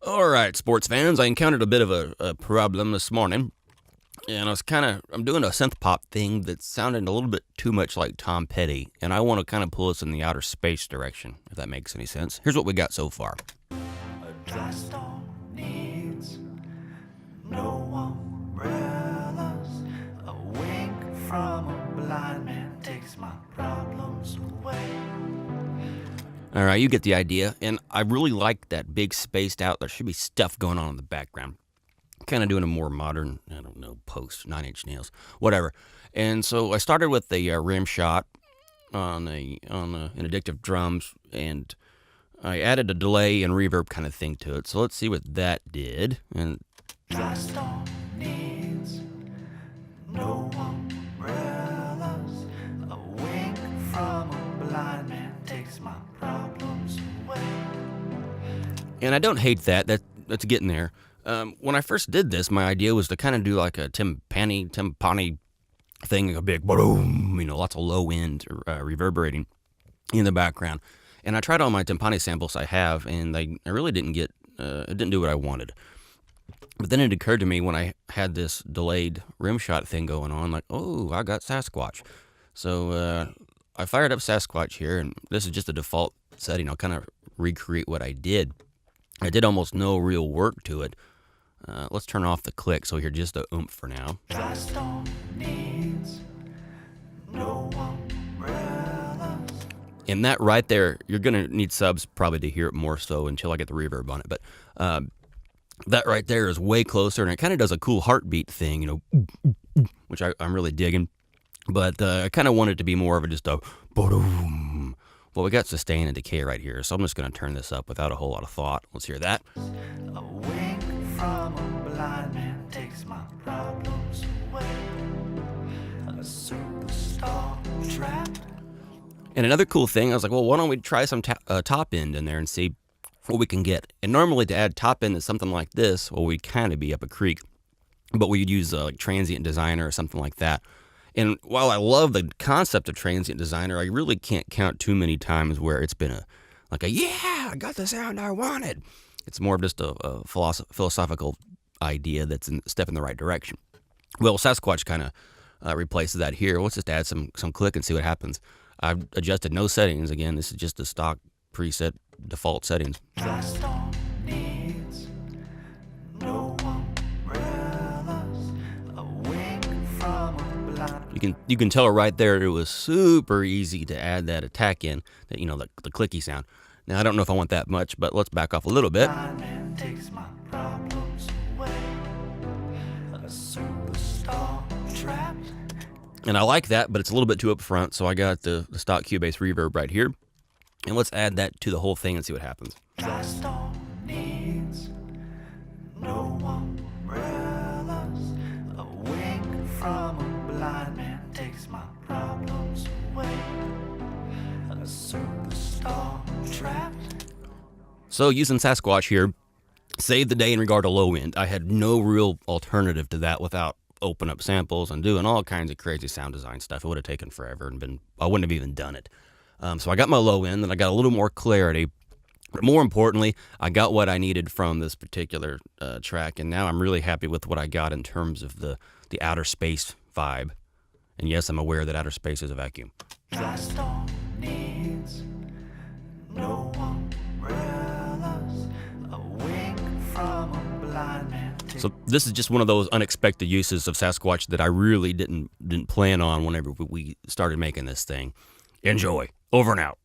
All right, sports fans, I encountered a bit of a problem this morning, and I'm doing a synth pop thing that sounded a little bit too much like Tom Petty, and I want to kind of pull us in the outer space direction, if that makes any sense. Here's what we got so far. A dry storm needs no umbrellas. A wink from a blind man takes my problems away. All right, you get the idea, and I really like that big spaced out. There should be stuff going on in the background. Kind of doing a more modern, post, 9 Inch Nails, whatever. And so I started with the rim shot on an addictive drums, and I added a delay and reverb kind of thing to it. So let's see what that did. And Dry storm needs no umbrellas. A wink from a blind man takes my problems away. And I don't hate that. That's getting there. When I first did this, my idea was to kind of do like a timpani thing, a big boom, lots of low end reverberating in the background. And I tried all my timpani samples I have, and I really didn't get, it didn't do what I wanted. But then it occurred to me when I had this delayed rim shot thing going on, like, oh, I got Sasquatch. So I fired up Sasquatch here, and this is just a default setting. I'll kind of recreate what I did. I did almost no real work to it. Let's turn off the click so we hear just a oomph for now. Dry storm needs no umbrellas. And that right there, you're going to need subs probably to hear it more so until I get the reverb on it. But that right there is way closer, and it kind of does a cool heartbeat thing, which I'm really digging. But I kind of want it to be more of a just a boom. Well, we got sustain and decay right here, so I'm just going to turn this up without a whole lot of thought. Let's hear that. A wink from a blind man takes my problems away. A superstar trapped. And another cool thing, I was like, well, why don't we try some top end in there and see what we can get. And normally to add top end to something like this, well, we'd kind of be up a creek, but we'd use like Transient Designer or something like that. And while I love the concept of Transient Designer, I really can't count too many times where it's been yeah, I got the sound I wanted. It's more of just a philosophical idea that's a step in the right direction. Well, Sasquatch kind of replaces that here. Let's just add some click and see what happens. I've adjusted no settings. Again, this is just the stock preset default settings. Dry storm needs no umbrellas. A wink from a blind. You can tell right there it was super easy to add that attack in, that the clicky sound. Now I don't know if I want that much, but let's back off a little bit. Blind man takes my problems away. A superstar trapped. And I like that, but it's a little bit too up front, so I got the stock Cubase reverb right here. And let's add that to the whole thing and see what happens. Dry storm needs no umbrellas. A wink from a blind man takes my problems away. A superstar trapped. So using Sasquatch here saved the day in regard to low end. I had no real alternative to that without open up samples and doing all kinds of crazy sound design stuff. It would have taken forever and I wouldn't have even done it. So I got my low end and I got a little more clarity. But more importantly, I got what I needed from this particular track, and now I'm really happy with what I got in terms of the outer space vibe. And yes, I'm aware that outer space is a vacuum. Dry storm needs no umbrellas. A wink from a blind man. So this is just one of those unexpected uses of Sasquatch that I really didn't plan on whenever we started making this thing. Enjoy. Over and out.